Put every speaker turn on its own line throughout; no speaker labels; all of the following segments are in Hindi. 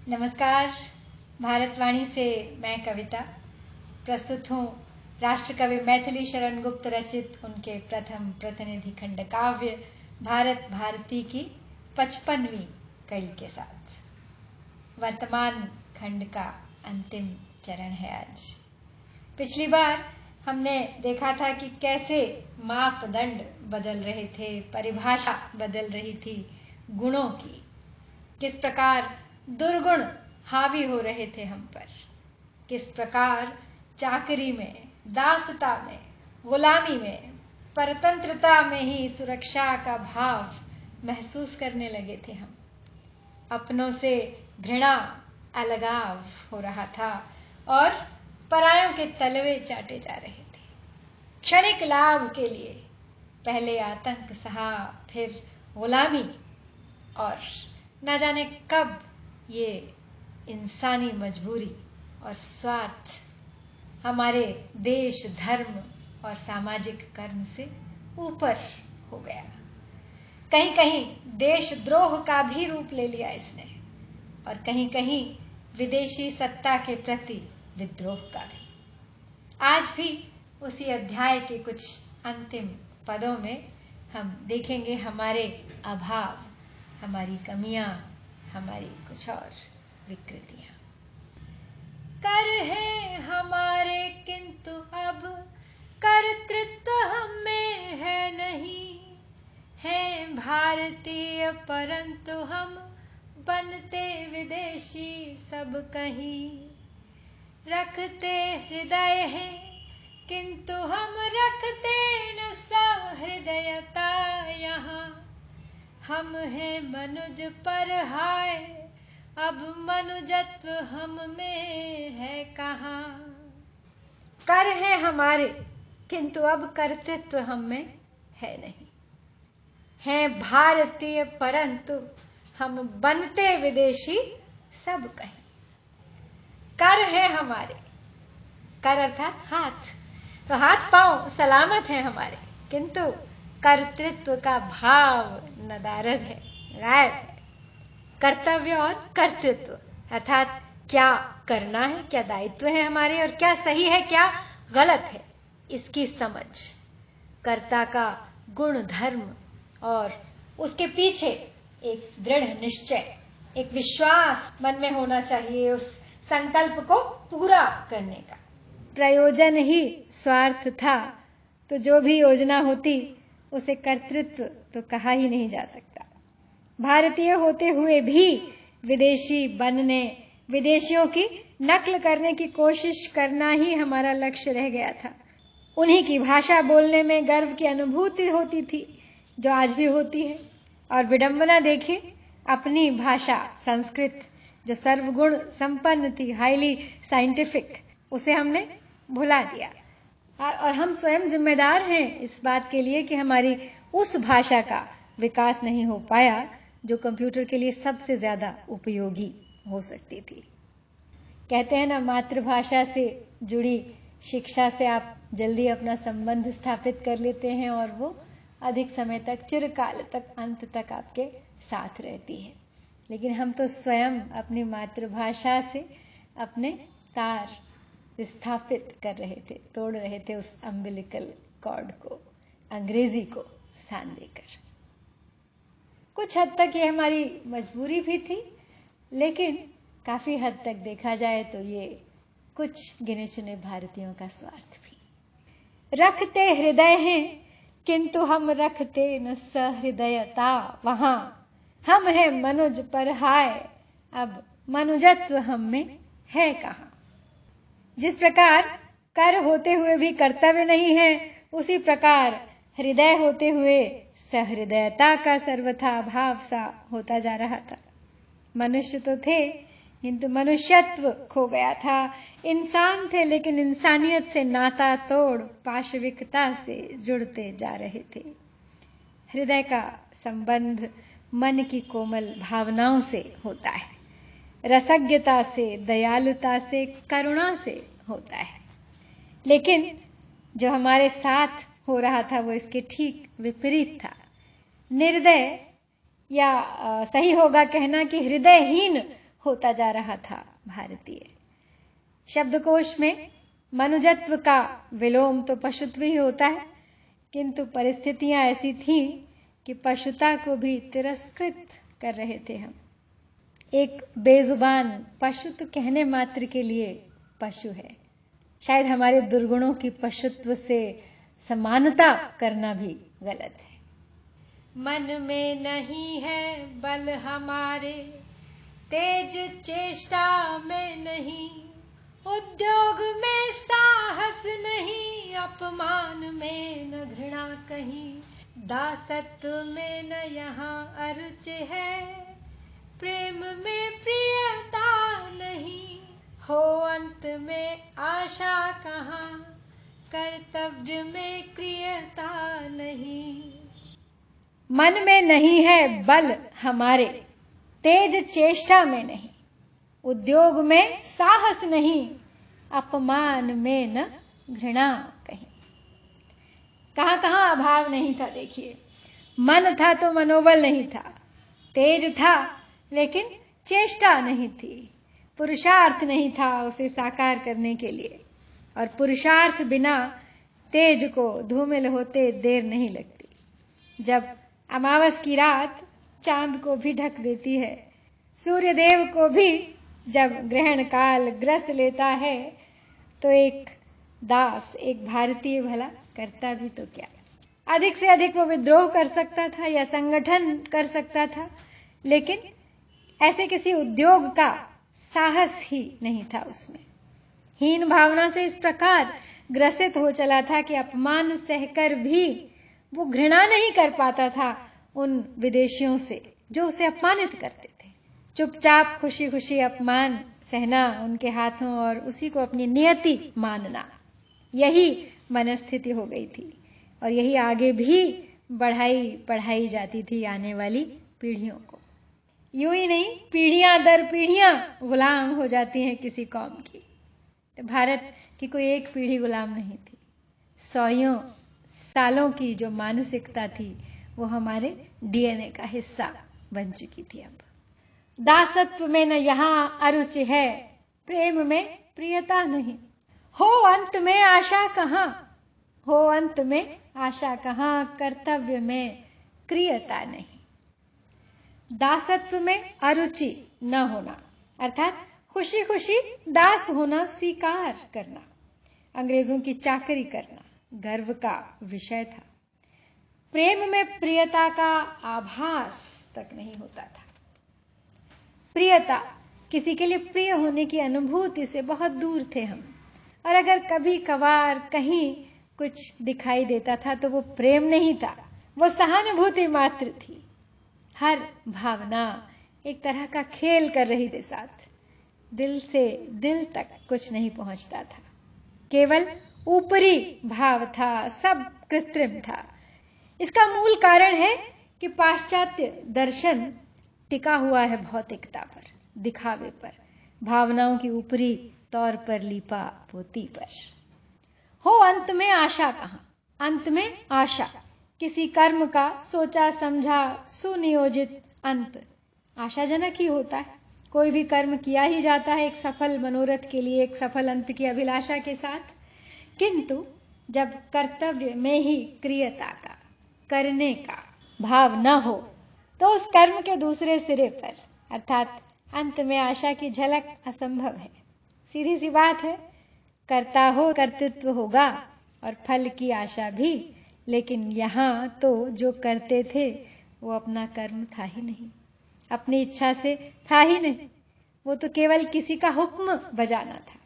नमस्कार। भारतवाणी से मैं कविता प्रस्तुत हूँ राष्ट्रकवि मैथिली शरण गुप्त रचित उनके प्रथम प्रतिनिधि खंड काव्य भारत भारती की 55वीं कड़ी के साथ। वर्तमान खंड का अंतिम चरण है आज। पिछली बार हमने देखा था कि कैसे मापदंड बदल रहे थे, परिभाषा बदल रही थी गुणों की, किस प्रकार दुर्गुण हावी हो रहे थे हम पर, किस प्रकार चाकरी में, दासता में, गुलामी में, परतंत्रता में ही सुरक्षा का भाव महसूस करने लगे थे हम। अपनों से घृणा, अलगाव हो रहा था और परायों के तलवे चाटे जा रहे थे। क्षणिक लाभ के लिए पहले आतंक सहा, फिर गुलामी, और न जाने कब ये इंसानी मजबूरी और स्वार्थ हमारे देश, धर्म और सामाजिक कर्म से ऊपर हो गया। कहीं कहीं देशद्रोह का भी रूप ले लिया इसने, और कहीं कहीं विदेशी सत्ता के प्रति विद्रोह का भी। आज भी उसी अध्याय के कुछ अंतिम पदों में हम देखेंगे हमारे अभाव, हमारी कमियां, हमारी कुछ और विकृतियां। कर है हमारे किंतु अब कर्तृत्व हम में है नहीं, हैं भारतीय परंतु हम बनते विदेशी सब कहीं। रखते हृदय है किंतु हम रखते न सहृदयता यहाँ। हम हैं मनुज पर हाय, अब मनुजत्व हम में है कहाँ। कर है हमारे किंतु अब कर्तृत्व हम में है नहीं, हैं भारतीय परंतु हम बनते विदेशी सब कहीं। कर है हमारे, कर अर्थात हाथ, तो हाथ पांव सलामत है हमारे, किंतु कर्तृत्व का भाव नदारद है, गायब है। कर्तव्य और कर्तृत्व अर्थात क्या करना है, क्या दायित्व है हमारे, और क्या सही है, क्या गलत है, इसकी समझ, कर्ता का गुण धर्म और उसके पीछे एक दृढ़ निश्चय, एक विश्वास मन में होना चाहिए उस संकल्प को पूरा करने का। प्रयोजन ही स्वार्थ था तो जो भी योजना होती उसे कर्तृत्व तो कहा ही नहीं जा सकता। भारतीय होते हुए भी विदेशी बनने, विदेशियों की नकल करने की कोशिश करना ही हमारा लक्ष्य रह गया था। उन्हीं की भाषा बोलने में गर्व की अनुभूति होती थी जो आज भी होती है। और विडंबना देखिए, अपनी भाषा संस्कृत जो सर्वगुण संपन्न थी, हाईली साइंटिफिक, उसे हमने भुला दिया। और हम स्वयं जिम्मेदार हैं इस बात के लिए कि हमारी उस भाषा का विकास नहीं हो पाया जो कंप्यूटर के लिए सबसे ज्यादा उपयोगी हो सकती थी। कहते हैं ना, मातृभाषा से जुड़ी शिक्षा से आप जल्दी अपना संबंध स्थापित कर लेते हैं और वो अधिक समय तक, चिरकाल तक, अंत तक आपके साथ रहती है। लेकिन हम तो स्वयं अपनी मातृभाषा से अपने तार स्थापित कर रहे थे, तोड़ रहे थे उस अम्बिलिकल कॉर्ड को, अंग्रेजी को स्थान देकर। कुछ हद तक ये हमारी मजबूरी भी थी, लेकिन काफी हद तक देखा जाए तो ये कुछ गिने चुने भारतीयों का स्वार्थ भी। रखते हृदय हैं किंतु हम रखते न सहृदयता वहां। हम हैं मनुज पर हाय, अब मनुजत्व हम में है कहां। जिस प्रकार कर होते हुए भी कर्तव्य नहीं है, उसी प्रकार हृदय होते हुए सहृदयता का सर्वथा अभाव सा होता जा रहा था। मनुष्य तो थे किंतु मनुष्यत्व खो गया था। इंसान थे लेकिन इंसानियत से नाता तोड़ पाशविकता से जुड़ते जा रहे थे। हृदय का संबंध मन की कोमल भावनाओं से होता है, रसज्ञता से, दयालुता से, करुणा से होता है। लेकिन जो हमारे साथ हो रहा था वो इसके ठीक विपरीत था। निर्दय, या सही होगा कहना कि हृदयहीन होता जा रहा था भारतीय। शब्दकोश में मनुजत्व का विलोम तो पशुत्व ही होता है, किंतु परिस्थितियां ऐसी थीं कि पशुता को भी तिरस्कृत कर रहे थे हम। एक बेजुबान पशु तो कहने मात्र के लिए पशु है। शायद हमारे दुर्गुणों की पशुत्व से समानता करना भी गलत है। मन में नहीं है बल हमारे, तेज चेष्टा में नहीं, उद्योग में साहस नहीं, अपमान में न घृणा कहीं, दासत्व में न यहाँ अरुचि है, प्रेम में प्रियता नहीं, हो अंत में आशा कहाँ, कर्तव्य में क्रियता नहीं। मन में नहीं है बल हमारे, तेज चेष्टा में नहीं, उद्योग में साहस नहीं, अपमान में न घृणा कहीं। कहां कहां अभाव नहीं था देखिए। मन था तो मनोबल नहीं था, तेज था लेकिन चेष्टा नहीं थी, पुरुषार्थ नहीं था उसे साकार करने के लिए, और पुरुषार्थ बिना तेज को धूमिल होते देर नहीं लगती। जब अमावस की रात चांद को भी ढक देती है, सूर्य देव को भी जब ग्रहण काल ग्रस्त लेता है, तो एक दास, एक भारतीय भला करता भी तो क्या। अधिक से अधिक वो विद्रोह कर सकता था या संगठन कर सकता था, लेकिन ऐसे किसी उद्योग का साहस ही नहीं था उसमें। हीन भावना से इस प्रकार ग्रसित हो चला था कि अपमान सहकर भी वो घृणा नहीं कर पाता था उन विदेशियों से जो उसे अपमानित करते थे। चुपचाप खुशी खुशी अपमान सहना उनके हाथों और उसी को अपनी नियति मानना, यही मनस्थिति हो गई थी, और यही आगे भी पढ़ाई जाती थी आने वाली पीढ़ियों को। यूं ही नहीं, पीढ़ियां दर पीढ़ियां गुलाम हो जाती हैं किसी कौम की। तो भारत की कोई एक पीढ़ी गुलाम नहीं थी। सौयों सालों की जो मानसिकता थी वो हमारे डीएनए का हिस्सा बन चुकी थी। अब दासत्व में न यहां अरुचि है, प्रेम में प्रियता नहीं, हो अंत में आशा कहां, हो अंत में आशा कहां, कर्तव्य में क्रियता नहीं। दासत्व में अरुचि न होना अर्थात खुशी खुशी दास होना स्वीकार करना, अंग्रेजों की चाकरी करना गर्व का विषय था। प्रेम में प्रियता का आभास तक नहीं होता था। प्रियता, किसी के लिए प्रिय होने की अनुभूति से बहुत दूर थे हम, और अगर कभी कभार कहीं कुछ दिखाई देता था तो वो प्रेम नहीं था, वो सहानुभूति मात्र थी। हर भावना एक तरह का खेल कर रही थी साथ, दिल से दिल तक कुछ नहीं पहुंचता था, केवल ऊपरी भाव था, सब कृत्रिम था। इसका मूल कारण है कि पाश्चात्य दर्शन टिका हुआ है भौतिकता पर, दिखावे पर, भावनाओं की ऊपरी तौर पर लीपा पोती पर। हो अंत में आशा कहां, अंत में आशा, किसी कर्म का सोचा समझा सुनियोजित अंत आशाजनक ही होता है। कोई भी कर्म किया ही जाता है एक सफल मनोरथ के लिए, एक सफल अंत की अभिलाषा के साथ, किंतु जब कर्तव्य में ही क्रियता का, करने का भाव न हो तो उस कर्म के दूसरे सिरे पर अर्थात अंत में आशा की झलक असंभव है। सीधी सी बात है, करता हो कर्तृत्व होगा और फल की आशा भी, लेकिन यहां तो जो करते थे वो अपना कर्म था ही नहीं, अपनी इच्छा से था ही नहीं, वो तो केवल किसी का हुक्म बजाना था,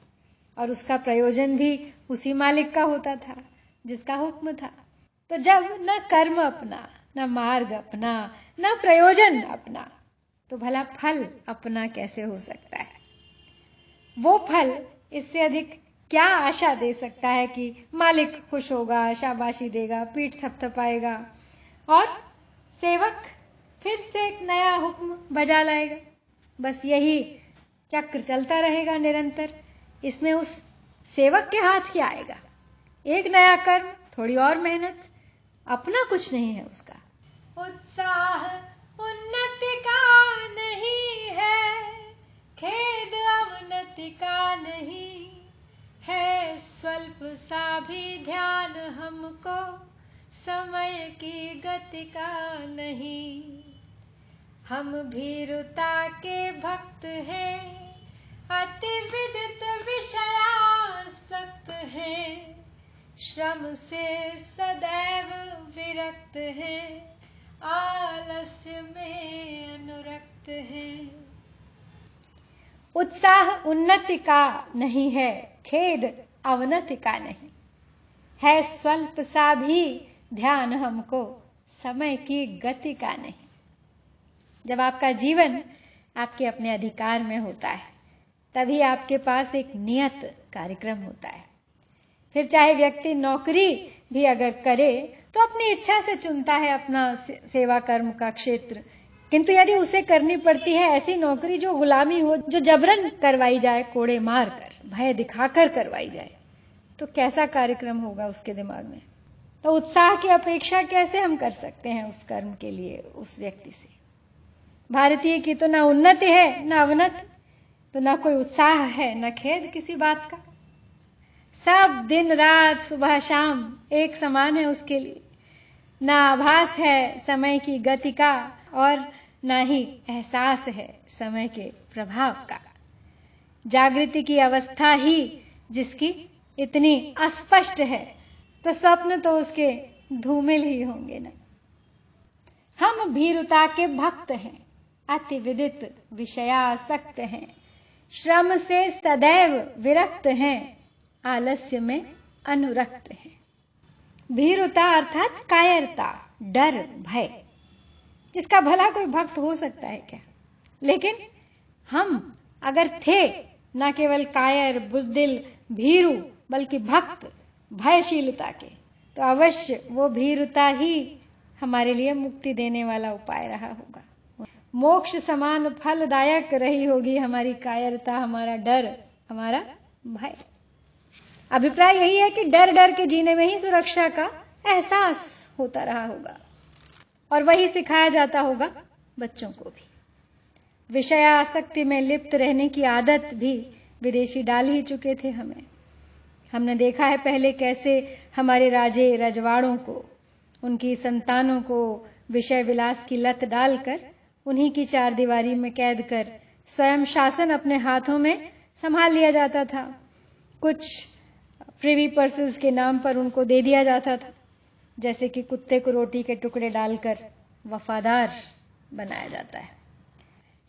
और उसका प्रयोजन भी उसी मालिक का होता था जिसका हुक्म था। तो जब न कर्म अपना, न मार्ग अपना, न प्रयोजन अपना, तो भला फल अपना कैसे हो सकता है? वो फल इससे अधिक क्या आशा दे सकता है कि मालिक खुश होगा, शाबाशी देगा, पीठ थपथपाएगा और सेवक फिर से एक नया हुक्म बजा लाएगा। बस यही चक्र चलता रहेगा निरंतर। इसमें उस सेवक के हाथ क्या आएगा? एक नया कर्म, थोड़ी और मेहनत, अपना कुछ नहीं है उसका। उत्साह उन्नति का नहीं है, गति का नहीं, है स्वल्प सा भी ध्यान हमको, समय की गति का नहीं। हम भीरुता के भक्त हैं, अति विदित विषयासक्त हैं, श्रम से सदैव विरक्त हैं, आलस्य में अनुरक्त हैं। उत्साह उन्नति का नहीं है, खेद अवनति का नहीं, है स्वल्प सा भी ध्यान हमको, समय की गति का नहीं। जब आपका जीवन आपके अपने अधिकार में होता है, तभी आपके पास एक नियत कार्यक्रम होता है। फिर चाहे व्यक्ति नौकरी भी अगर करे तो अपनी इच्छा से चुनता है अपना सेवा कर्म का क्षेत्र, किंतु यदि उसे करनी पड़ती है ऐसी नौकरी जो गुलामी हो, जो जबरन करवाई जाए, कोड़े मार कर, भय दिखाकर करवाई जाए, तो कैसा कार्यक्रम होगा उसके दिमाग में। तो उत्साह की अपेक्षा कैसे हम कर सकते हैं उस कर्म के लिए उस व्यक्ति से। भारतीय की तो ना उन्नति है ना अवनति, तो ना कोई उत्साह है ना खेद किसी बात का। सब दिन रात सुबह शाम एक समान है उसके लिए, ना आभास है समय की गति का और ना ही एहसास है समय के प्रभाव का। जागृति की अवस्था ही जिसकी इतनी अस्पष्ट है, तो स्वप्न तो उसके धूमिल ही होंगे ना। हम भीरुता के भक्त हैं, अति विदित विषयासक्त हैं, श्रम से सदैव विरक्त हैं, आलस्य में अनुरक्त हैं। भीरुता अर्थात कायरता, डर, भय, जिसका भला कोई भक्त हो सकता है क्या? लेकिन हम अगर थे न केवल कायर, बुजदिल, भीरु, बल्कि भक्त, भयशीलता के, तो अवश्य वो भीरुता ही हमारे लिए मुक्ति देने वाला उपाय रहा होगा। मोक्ष समान फलदायक रही होगी हमारी कायरता, हमारा डर, हमारा भय। अभिप्राय यही है कि डर डर के जीने में ही सुरक्षा का एहसास होता रहा होगा, और वही सिखाया जाता होगा बच्चों को भी। विषयासक्ति में लिप्त रहने की आदत भी विदेशी डाल ही चुके थे हमें। हमने देखा है पहले कैसे हमारे राजे रजवाड़ों को, उनकी संतानों को विषय विलास की लत डालकर उन्हीं की चार दीवारी में कैद कर स्वयं शासन अपने हाथों में संभाल लिया जाता था। कुछ प्रिवी पर्सेस के नाम पर उनको दे दिया जाता था, जैसे कि कुत्ते को रोटी के टुकड़े डालकर वफादार बनाया जाता है।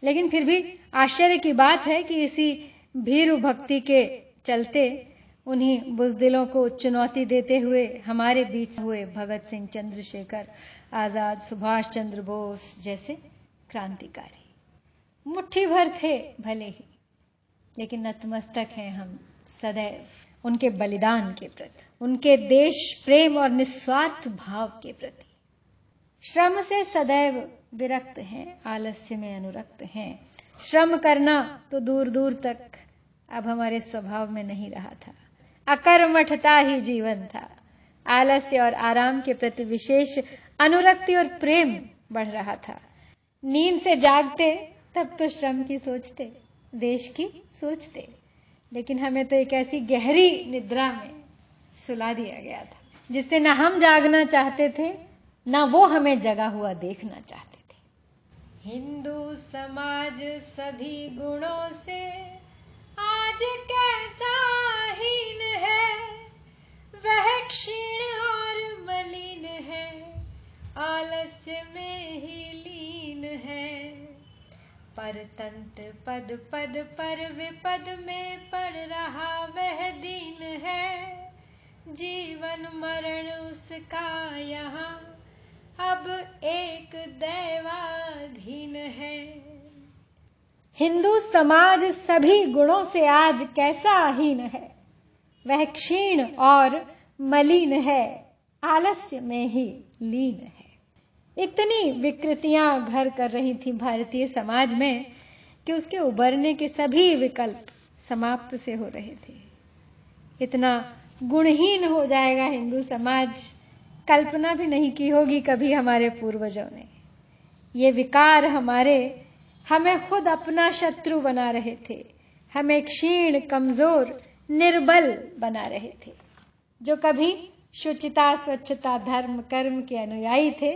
लेकिन फिर भी आश्चर्य की बात है कि इसी भीरु भक्ति के चलते उन्हीं बुजदिलों को चुनौती देते हुए हमारे बीच हुए भगत सिंह, चंद्रशेखर आजाद, सुभाष चंद्र बोस जैसे क्रांतिकारी मुट्ठी भर थे भले ही, लेकिन नतमस्तक हैं हम सदैव उनके बलिदान के प्रति, उनके देश प्रेम और निस्वार्थ भाव के प्रति। श्रम से सदैव विरक्त हैं, आलस्य में अनुरक्त हैं। श्रम करना तो दूर दूर तक अब हमारे स्वभाव में नहीं रहा था, अकर्मठता ही जीवन था। आलस्य और आराम के प्रति विशेष अनुरक्ति और प्रेम बढ़ रहा था। नींद से जागते तब तो श्रम की सोचते, देश की सोचते, लेकिन हमें तो एक ऐसी गहरी निद्रा में सुला दिया गया था जिससे न हम जागना चाहते थे, न वो हमें जगा हुआ देखना चाहते थे। हिंदू समाज सभी गुणों से आज कैसा हीन है, वह क्षीण और मलिन है, आलस्य में ही लीन है। परतंत्र पद पद पर विपद में पड़ रहा वह दीन है, जीवन मरण उसका यहाँ अब एक दैवाधीन है। हिंदू समाज सभी गुणों से आज कैसा हीन है, वह क्षीण और मलिन है, आलस्य में ही लीन है। इतनी विकृतियां घर कर रही थी भारतीय समाज में कि उसके उबरने के सभी विकल्प समाप्त से हो रहे थे। इतना गुणहीन हो जाएगा हिंदू समाज, कल्पना भी नहीं की होगी कभी हमारे पूर्वजों ने। ये विकार हमें खुद अपना शत्रु बना रहे थे, हमें क्षीण, कमजोर, निर्बल बना रहे थे। जो कभी शुचिता, स्वच्छता, धर्म, कर्म के अनुयायी थे,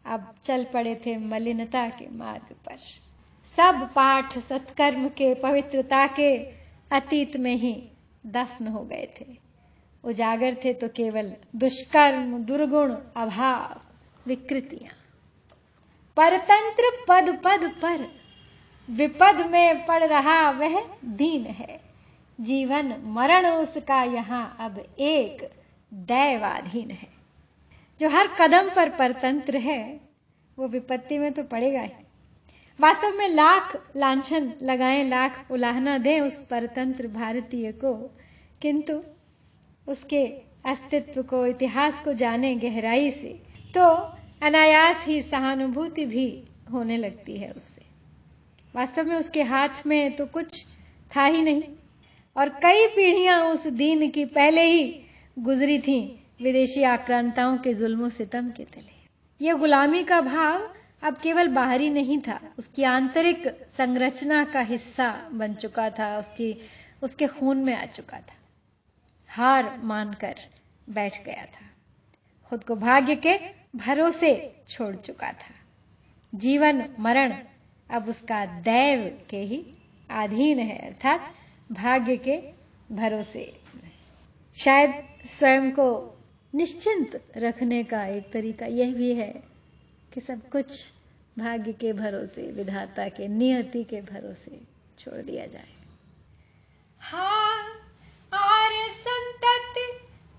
अब चल पड़े थे मलिनता के मार्ग पर। सब पाठ सत्कर्म के, पवित्रता के अतीत में ही दफन हो गए थे। उजागर थे तो केवल दुष्कर्म, दुर्गुण, अभाव, विकृतियां। परतंत्र पद पद पर, विपद में पड़ रहा वह दीन है। जीवन मरण उसका यहां अब एक दैवाधीन है। जो हर कदम पर परतंत्र है, वो विपत्ति में तो पड़ेगा ही। वास्तव में लाख लांछन लगाएं, लाख उलाहना दें उस परतंत्र भारतीय को, किंतु उसके अस्तित्व को, इतिहास को जाने गहराई से, तो अनायास ही सहानुभूति भी होने लगती है उससे। वास्तव में उसके हाथ में तो कुछ था ही नहीं, और कई पीढ़ियां उस दीन की पहले ही गुजरी थीं विदेशी आक्रांताओं के जुल्मों सितम के तले। यह गुलामी का भाव अब केवल बाहरी नहीं था, उसकी आंतरिक संरचना का हिस्सा बन चुका था, उसके खून में आ चुका था। हार मानकर बैठ गया था, खुद को भाग्य के भरोसे छोड़ चुका था। जीवन मरण अब उसका दैव के ही अधीन है, अर्थात भाग्य के भरोसे। शायद स्वयं को निश्चिंत रखने का एक तरीका यह भी है कि सब कुछ भाग्य के भरोसे, विधाता के, नियति के भरोसे छोड़ दिया जाए।
हाँ और संतत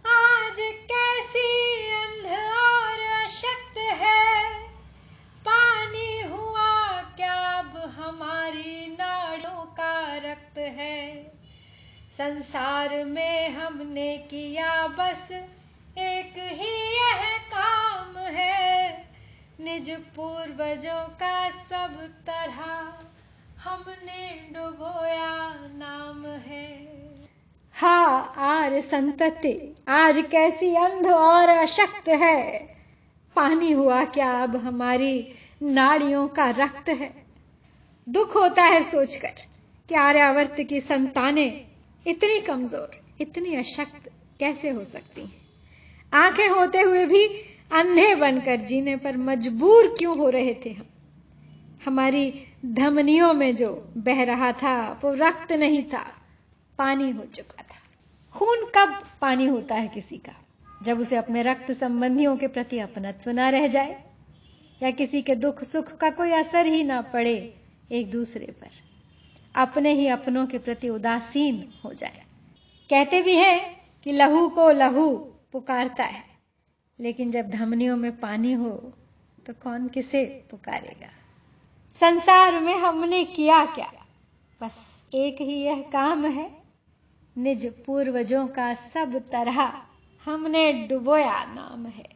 आज कैसी अंध और अशक्त है, पानी हुआ क्या अब हमारी नाड़ों का रक्त है। संसार में हमने किया बस एक ही यह काम है, निज पूर्वजों का सब तरह हमने डुबोया नाम है।
हाँ आर संतति आज कैसी अंध और अशक्त है, पानी हुआ क्या अब हमारी नाड़ियों का रक्त है। दुख होता है सोचकर कि आर्यावर्त की संतानें इतनी कमजोर, इतनी अशक्त कैसे हो सकती हैं। आंखें होते हुए भी अंधे बनकर जीने पर मजबूर क्यों हो रहे थे हम। हमारी धमनियों में जो बह रहा था वो रक्त नहीं था, पानी हो चुका था। खून कब पानी होता है किसी का? जब उसे अपने रक्त संबंधियों के प्रति अपनत्व ना रह जाए, या किसी के दुख सुख का कोई असर ही ना पड़े एक दूसरे पर, अपने ही अपनों के प्रति उदासीन हो जाए। कहते भी हैं कि लहू को लहू पुकारता है, लेकिन जब धमनियों में पानी हो तो कौन किसे पुकारेगा। संसार में हमने किया क्या? बस एक ही यह काम है, निज पूर्वजों का सब तरह हमने डुबोया नाम है।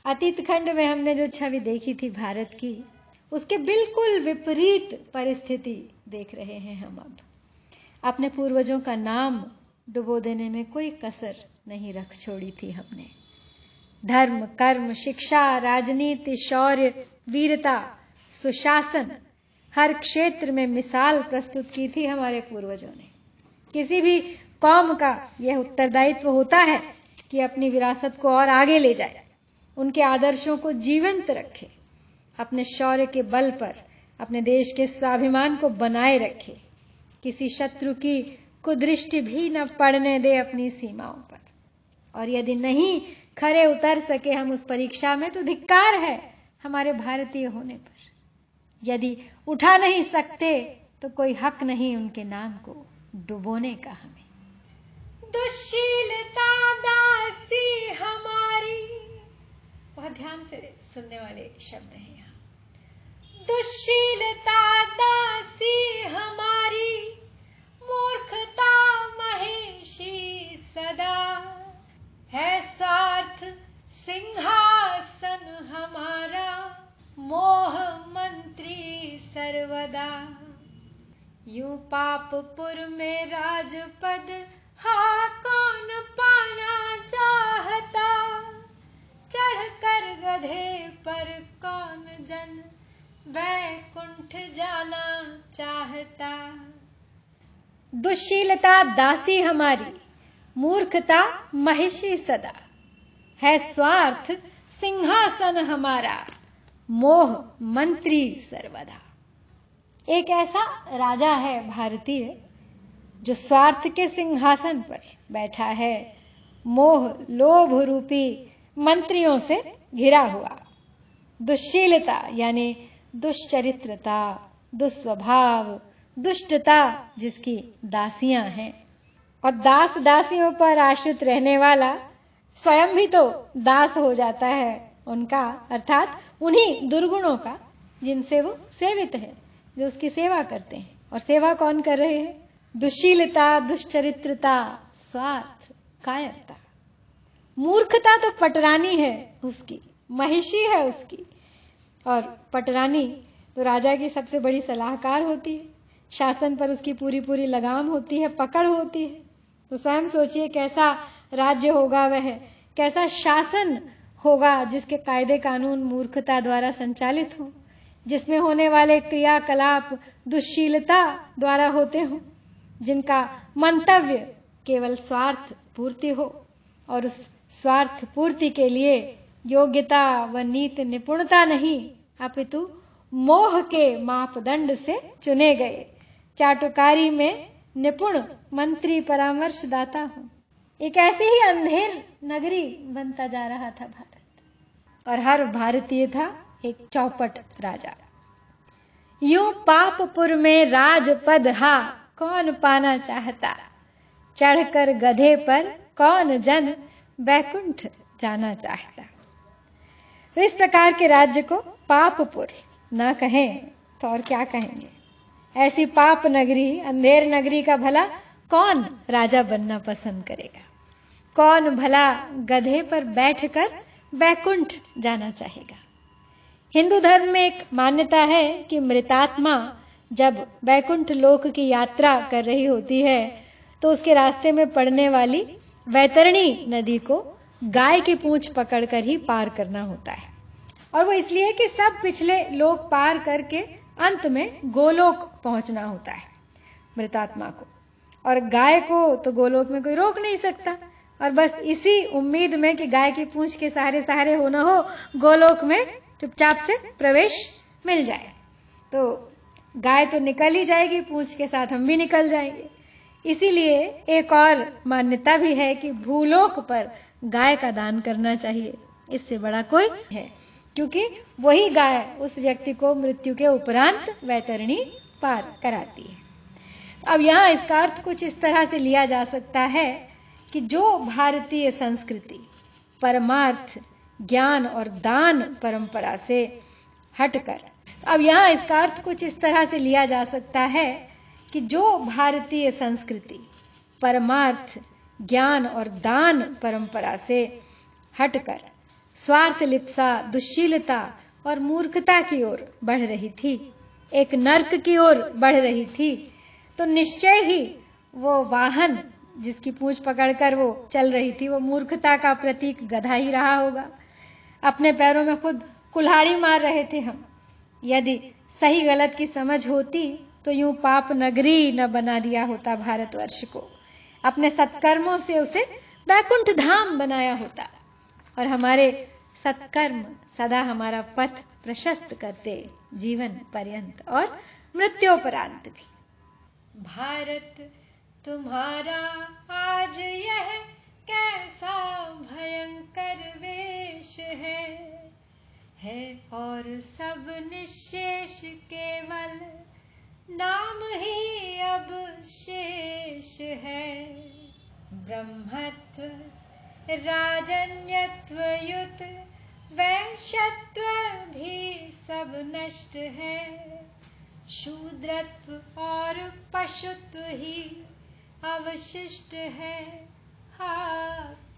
अतीत खंड में हमने जो छवि देखी थी भारत की, उसके बिल्कुल विपरीत परिस्थिति देख रहे हैं हम अब। अपने पूर्वजों का नाम डुबो देने में कोई कसर नहीं रख छोड़ी थी हमने। धर्म, कर्म, शिक्षा, राजनीति, शौर्य, वीरता, सुशासन, हर क्षेत्र में मिसाल प्रस्तुत की थी हमारे पूर्वजों ने। किसी भी कौम का यह उत्तरदायित्व होता है कि अपनी विरासत को और आगे ले जाए, उनके आदर्शों को जीवंत रखे, अपने शौर्य के बल पर अपने देश के स्वाभिमान को बनाए रखे, किसी शत्रु की कुदृष्टि भी न पड़ने दे अपनी सीमाओं पर। और यदि नहीं खरे उतर सके हम उस परीक्षा में, तो धिक्कार है हमारे भारतीय होने पर। यदि उठा नहीं सकते तो कोई हक नहीं उनके नाम को डुबोने का हमें।
दुश्शीलता दासी हमारी,
बहुत ध्यान से सुनने वाले शब्द हैं यहाँ।
दुश्शीलता दासी हमारी, मूर्खता महेशी सदा, है स्वार्थ सिंहासन हमारा, मोह मंत्री सर्वदा। यूं पापपुर में राजपद हा कौन पाना चाहता, चढ़कर गधे पर कौन जन वैकुंठ जाना चाहता।
दुश्शीलता दासी हमारी, मूर्खता महिषी सदा, है स्वार्थ सिंहासन हमारा, मोह मंत्री सर्वदा। एक ऐसा राजा है भारतीय जो स्वार्थ के सिंहासन पर बैठा है, मोह लोभ रूपी मंत्रियों से घिरा हुआ। दुश्शीलता यानी दुश्चरित्रता, दुस्वभाव, दुष्टता जिसकी दासियां हैं, और दास दासियों पर आश्रित रहने वाला स्वयं भी तो दास हो जाता है उनका, अर्थात उन्हीं दुर्गुणों का जिनसे वो सेवित है, जो उसकी सेवा करते हैं। और सेवा कौन कर रहे हैं? दुश्शीलता, दुश्चरित्रता, स्वार्थ, कायरता। मूर्खता तो पटरानी है उसकी, महिषी है उसकी, और पटरानी तो राजा की सबसे बड़ी सलाहकार होती है, शासन पर उसकी पूरी पूरी लगाम होती है, पकड़ होती है। तो स्वयं सोचिए कैसा राज्य होगा वह, कैसा शासन होगा जिसके कायदे कानून मूर्खता द्वारा संचालित हो, जिसमें होने वाले क्रियाकलाप दुश्शीलता द्वारा होते हो, जिनका मंतव्य केवल स्वार्थ पूर्ति हो, और उस स्वार्थ पूर्ति के लिए योग्यता व नीति निपुणता नहीं, अपितु मोह के मापदंड से चुने गए चाटुकारी में निपुण मंत्री परामर्शदाता हो। एक ऐसी ही अंधेर नगरी बनता जा रहा था भारत, और हर भारतीय था एक चौपट राजा। यूं पापपुर में राजपद हा कौन पाना चाहता, चढ़कर गधे पर कौन जन बैकुंठ जाना चाहता। तो इस प्रकार के राज्य को पापपुर ना कहें तो और क्या कहेंगे। ऐसी पाप नगरी, अंधेर नगरी का भला कौन राजा बनना पसंद करेगा? कौन भला गधे पर बैठकर बैकुंठ जाना चाहेगा? हिंदू धर्म में एक मान्यता है कि मृतात्मा जब बैकुंठ लोक की यात्रा कर रही होती है तो उसके रास्ते में पड़ने वाली वैतरणी नदी को गाय की पूंछ पकड़कर ही पार करना होता है। और वो इसलिए कि सब पिछले लोक पार करके अंत में गोलोक पहुंचना होता है मृतात्मा को, और गाय को तो गोलोक में कोई रोक नहीं सकता। और बस इसी उम्मीद में कि गाय की पूंछ के सहारे सहारे हो ना हो गोलोक में चुपचाप से प्रवेश मिल जाए, तो गाय तो निकल ही जाएगी, पूंछ के साथ हम भी निकल जाएंगे। इसीलिए एक और मान्यता भी है कि भूलोक पर गाय का दान करना चाहिए, इससे बड़ा कोई है, क्योंकि वही गाय उस व्यक्ति को मृत्यु के उपरांत वैतरणी पार कराती है। अब यहां इसका अर्थ कुछ इस तरह से लिया जा सकता है कि जो भारतीय संस्कृति परमार्थ, ज्ञान और दान परंपरा से हटकर, अब यहां इसका अर्थ कुछ इस तरह से लिया जा सकता है कि जो भारतीय संस्कृति परमार्थ, ज्ञान और दान परंपरा से हटकर स्वार्थ लिप्सा, दुश्शीलता और मूर्खता की ओर बढ़ रही थी, एक नर्क की ओर बढ़ रही थी, तो निश्चय ही वो वाहन जिसकी पूंछ पकड़कर वो चल रही थी वो मूर्खता का प्रतीक गधा ही रहा होगा। अपने पैरों में खुद कुल्हाड़ी मार रहे थे हम। यदि सही गलत की समझ होती तो यूं पाप नगरी न बना दिया होता भारतवर्ष को, अपने सत्कर्मों से उसे बैकुंठ धाम बनाया होता, और हमारे सत्कर्म सदा हमारा पथ प्रशस्त करते जीवन पर्यंत और मृत्योपरांत भी।
भारत तुम्हारा आज यह कैसा भयंकर वेश है और सब निश्शेष, केवल नाम ही अब शेष है। ब्रह्मत्व, राजन्यत्व, युत वैश्यत्व भी सब नष्ट है, शूद्रत्व और पशुत्व ही अवशिष्ट है, हा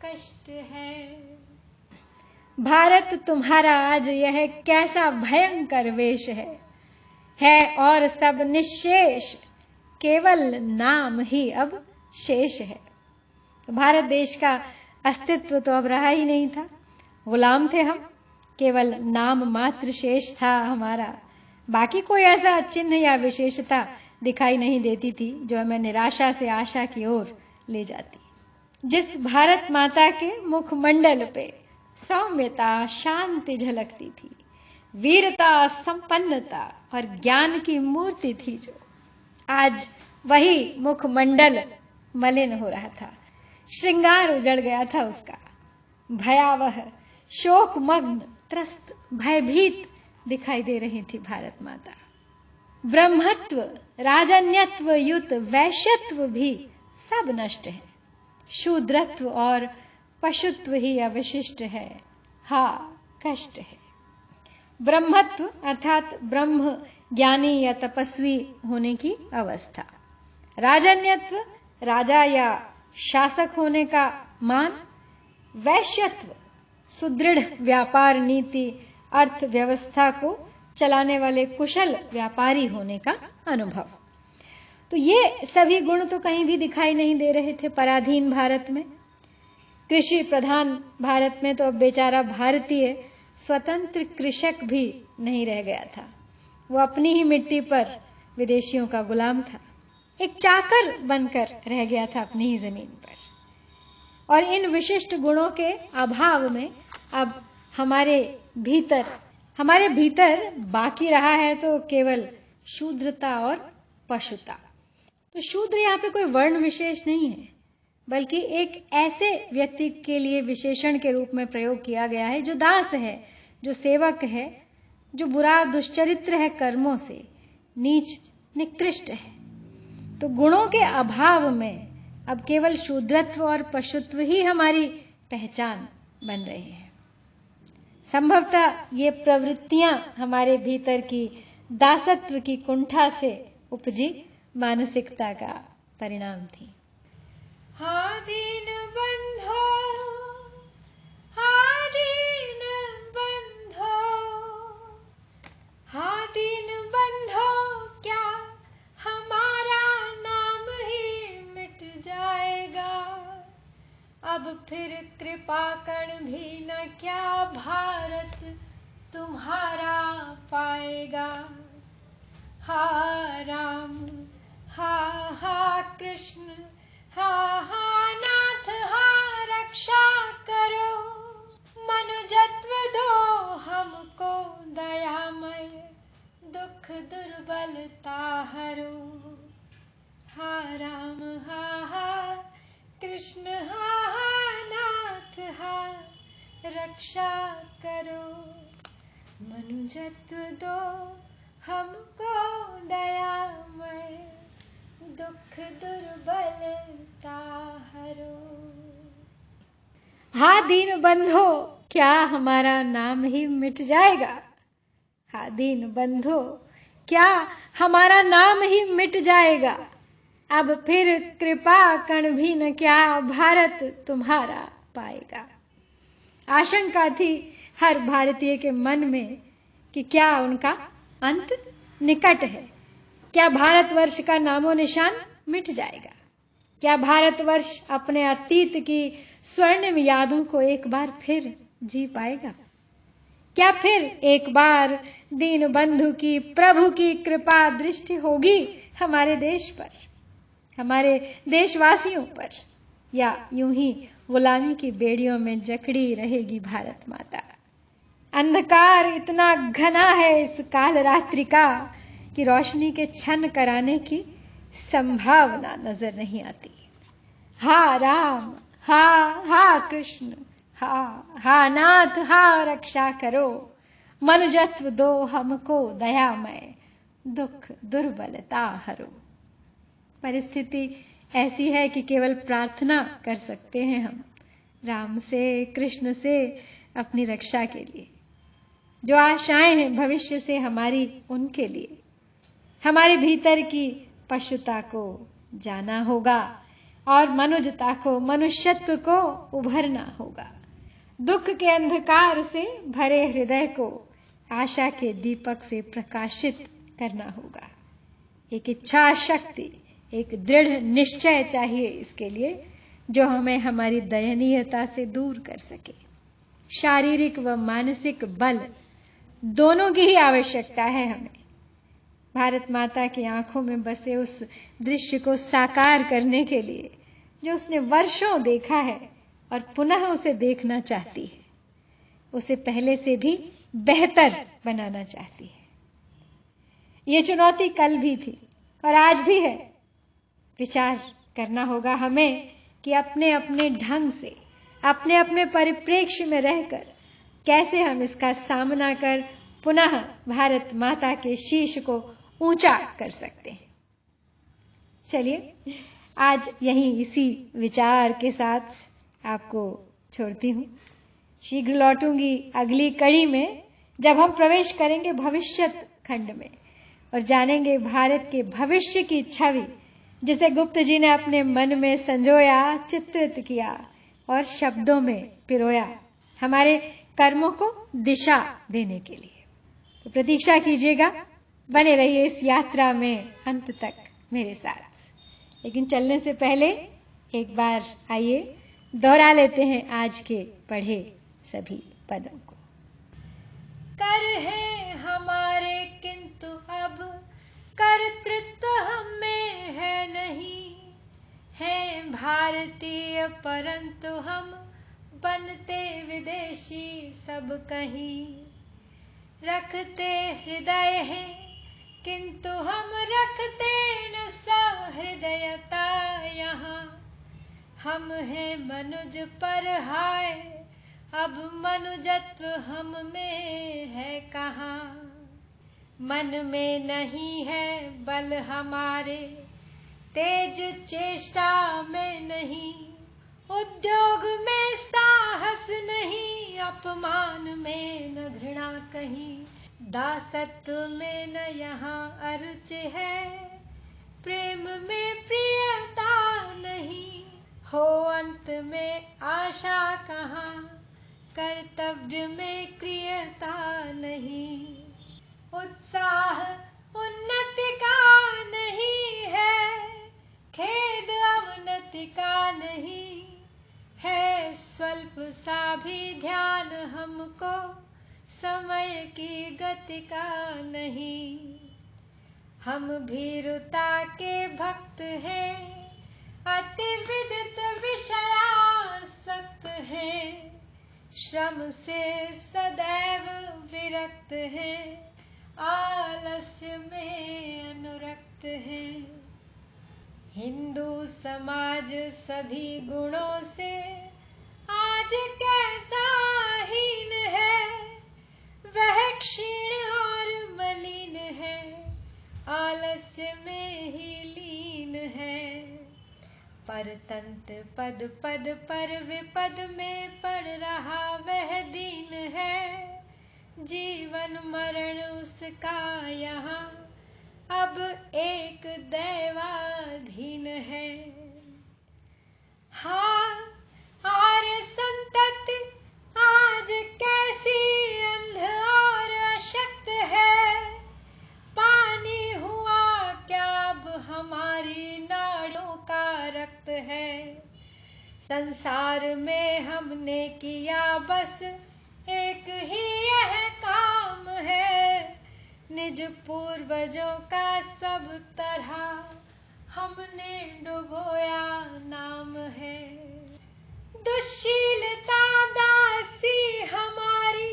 कष्ट है।
भारत तुम्हारा आज यह कैसा भयंकर वेश है और सब निश्शेष, केवल नाम ही अब शेष है। तो भारत देश का अस्तित्व तो अब रहा ही नहीं था, गुलाम थे हम, केवल नाम मात्र शेष था हमारा, बाकी कोई ऐसा चिन्ह या विशेषता दिखाई नहीं देती थी, जो हमें निराशा से आशा की ओर ले जाती। जिस भारत माता के मुखमंडल पे सौम्यता, शांति झलकती थी, वीरता, संपन्नता और ज्ञान की मूर्ति थी, जो आज वही मुखमंडल मलिन हो रहा था, श्रृंगार उजड़ गया था उसका। भयावह, शोकमग्न, त्रस्त, भयभीत दिखाई दे रही थी भारत माता। ब्रह्मत्व, राजन्यत्व युत वैश्यत्व भी सब नष्ट है। शूद्रत्व और पशुत्व ही अवशिष्ट है। हाँ, कष्ट है। ब्रह्मत्व अर्थात ब्रह्म ज्ञानी या तपस्वी होने की अवस्था। राजन्यत्व, राजा या शासक होने का मान। वैश्यत्व, सुदृढ़ व्यापार नीति, अर्थव्यवस्था को चलाने वाले कुशल व्यापारी होने का अनुभव। तो ये सभी गुण तो कहीं भी दिखाई नहीं दे रहे थे पराधीन भारत में। कृषि प्रधान भारत में तो अब बेचारा भारतीय स्वतंत्र कृषक भी नहीं रह गया था। वो अपनी ही मिट्टी पर विदेशियों का गुलाम था, एक चाकर बनकर रह गया था अपनी ही जमीन पर। और इन विशिष्ट गुणों के अभाव में अब हमारे भीतर बाकी रहा है तो केवल शूद्रता और पशुता। तो शूद्र यहाँ पे कोई वर्ण विशेष नहीं है, बल्कि एक ऐसे व्यक्ति के लिए विशेषण के रूप में प्रयोग किया गया है जो दास है, जो सेवक है, जो बुरा दुष्चरित्र है कर्मों से, नीच निकृष्ट है। तो गुणों के अभाव में अब केवल शूद्रत्व और पशुत्व ही हमारी पहचान बन रहे हैं। संभवतः ये प्रवृत्तियां हमारे भीतर की दासत्व की कुंठा से उपजी मानसिकता का परिणाम थी।
हा दीन बंधो, हा दीन बंधो, हा दीन बंधो, क्या हमारा नाम ही मिट जाएगा? अब फिर कृपा कण भी न क्या भारत तुम्हारा पाएगा? हा राम, हा कृष्ण, हा नाथ, हा रक्षा करो, मनुजत्व दो हमको दयामय, दुख दुर्बलता हरो। हा राम, हा कृष्ण, हा नाथ, हा रक्षा करो, मनुजत्व दो हमको दयामय, दुख दुर्बलता हरो।
हा दीन बंधो, क्या हमारा नाम ही मिट जाएगा? हा दीन बंधो, क्या हमारा नाम ही मिट जाएगा? अब फिर कृपा कण भी न क्या भारत तुम्हारा पाएगा। आशंका थी हर भारतीय के मन में कि क्या उनका अंत निकट है? क्या भारतवर्ष का नामो निशान मिट जाएगा? क्या भारतवर्ष अपने अतीत की स्वर्णिम यादों को एक बार फिर जी पाएगा? क्या फिर एक बार दीन बंधु की, प्रभु की कृपा दृष्टि होगी हमारे देश पर, हमारे देशवासियों पर? या यूं ही गुलामी की बेड़ियों में जकड़ी रहेगी भारत माता? अंधकार इतना घना है इस काल रात्रि का कि रोशनी के छन कराने की संभावना नजर नहीं आती। हा राम, हा कृष्ण, हा नाथ, हा रक्षा करो, मनुजत्व दो हमको दयामय, दुख दुर्बलता हरो। परिस्थिति ऐसी है कि केवल प्रार्थना कर सकते हैं हम राम से, कृष्ण से अपनी रक्षा के लिए। जो आशाएं हैं भविष्य से हमारी, उनके लिए हमारे भीतर की पशुता को जाना होगा और मनुजता को, मनुष्यत्व को उभरना होगा। दुख के अंधकार से भरे हृदय को आशा के दीपक से प्रकाशित करना होगा। एक इच्छा शक्ति, एक दृढ़ निश्चय चाहिए इसके लिए, जो हमें हमारी दयनीयता से दूर कर सके। शारीरिक व मानसिक बल दोनों की ही आवश्यकता है हमें। भारत माता की आंखों में बसे उस दृश्य को साकार करने के लिए जो उसने वर्षों देखा है और पुनः उसे देखना चाहती है, उसे पहले से भी बेहतर बनाना चाहती है। ये चुनौती कल भी थी और आज भी है। विचार करना होगा हमें कि अपने अपने ढंग से, अपने अपने परिप्रेक्ष्य में रहकर कैसे हम इसका सामना कर पुनः भारत माता के शीश को ऊंचा कर सकते हैं। चलिए आज यहीं इसी विचार के साथ आपको छोड़ती हूं। शीघ्र लौटूंगी अगली कड़ी में, जब हम प्रवेश करेंगे भविष्यत खंड में और जानेंगे भारत के भविष्य की छवि जिसे गुप्त जी ने अपने मन में संजोया, चित्रित किया और शब्दों में पिरोया, हमारे कर्मों को दिशा देने के लिए। तो प्रतीक्षा कीजिएगा, बने रहिए इस यात्रा में अंत तक मेरे साथ। लेकिन चलने से पहले एक बार आइए दोहरा लेते हैं आज के पढ़े सभी पदों को।
कर है हमारे किंतु अब कर्तृत्व हम में है नहीं, है भारतीय परंतु हम बनते विदेशी सब कहीं। रखते हृदय है किंतु हम रखते न सहृदयता यहाँ। हम हैं मनुज पर हाय अब मनुजत्व हम में है कहाँ। मन में नहीं है बल हमारे, तेज चेष्टा में नहीं, उद्योग में साहस नहीं, अपमान में न घृणा कहीं। दासत्व में न यहाँ अरुचि है, प्रेम में प्रियता नहीं, हो अंत में आशा कहाँ, कर्तव्य में क्रियता नहीं। उत्साह उन्नति का नहीं है, खेद अवनति का नहीं, है स्वल्प सा भी ध्यान हमको, समय की गति का नहीं। हम भीरुता के भक्त हैं, अति विदित विषयासक्त हैं, श्रम से सदैव विरक्त हैं, आलस्य में अनुरक्त हैं। हिंदू समाज सभी गुणों से आज कैसा हीन है, वह क्षीण और मलिन है, आलस्य में ही लीन है। परतंत्र पद पद पर विपद में पड़ रहा वह दीन है, जीवन मरण उसका यहाँ अब एक दैवाधीन है। हाँ आर्य संतति आज कैसी अंध और अशक्त है, पानी हुआ क्या अब हमारी नाड़ों का रक्त है। संसार में हमने किया बस एक ही यह काम है, निज पूर्वजों का सब तरह हमने डुबोया नाम है। दुश्शीलता दासी हमारी,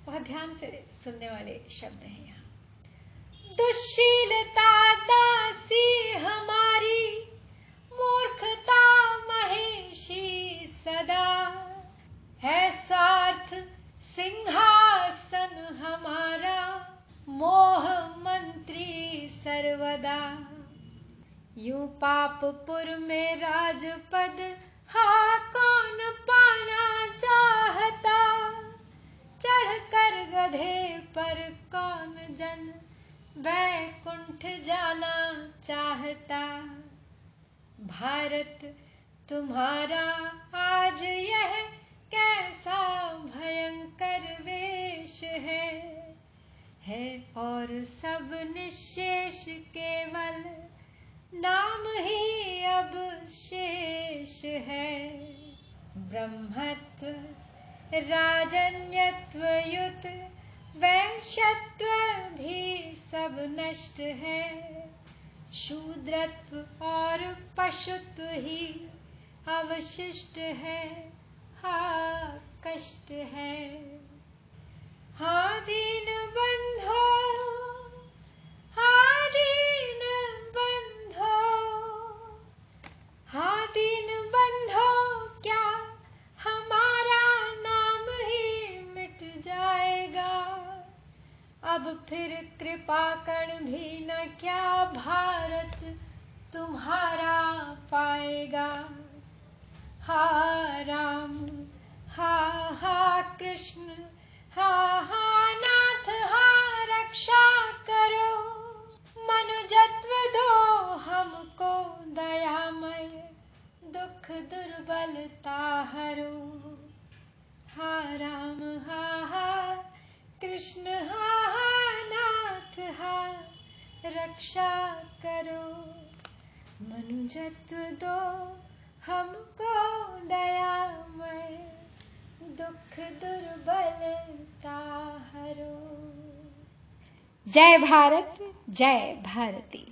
बहुत ध्यान से सुनने वाले शब्द हैं यहाँ। दुश्शीलता दासी हमारी, मूर्खता महेशी सदा, है स्वार्थ सिंहासन हमारा, मोह मंत्री सर्वदा। यूं पापपुर में राजपद हाँ कौन पाना चाहता, चढ़कर गधे पर कौन जन वैकुंठ जाना चाहता। भारत तुम्हारा आज यह कैसा भयंकर वेश है और सब निशेष केवल नाम ही अब शेष है। ब्रह्मत्व राजन्यत्व युत वैश्यत्व भी सब नष्ट है, शूद्रत्व और पशुत्व ही अवशिष्ट है, हाँ कष्ट है। हाँ दीन बंधो, हाँ दीन बंधो, हाँ दीन बंधो, क्या हमारा नाम ही मिट जाएगा? अब फिर कृपा कण भी न क्या भारत तुम्हारा पाएगा। हा राम, हा कृष्ण, हा नाथ, हा रक्षा करो, मनुजत्व दो हमको दयामय, दुख दुर्बलता हरो। हा राम, हा कृष्ण, हा नाथ, हा रक्षा करो, मनुजत्व दो हमको दयामय, दुख दुर्बलता हरो।
जय भारत, जय भारती।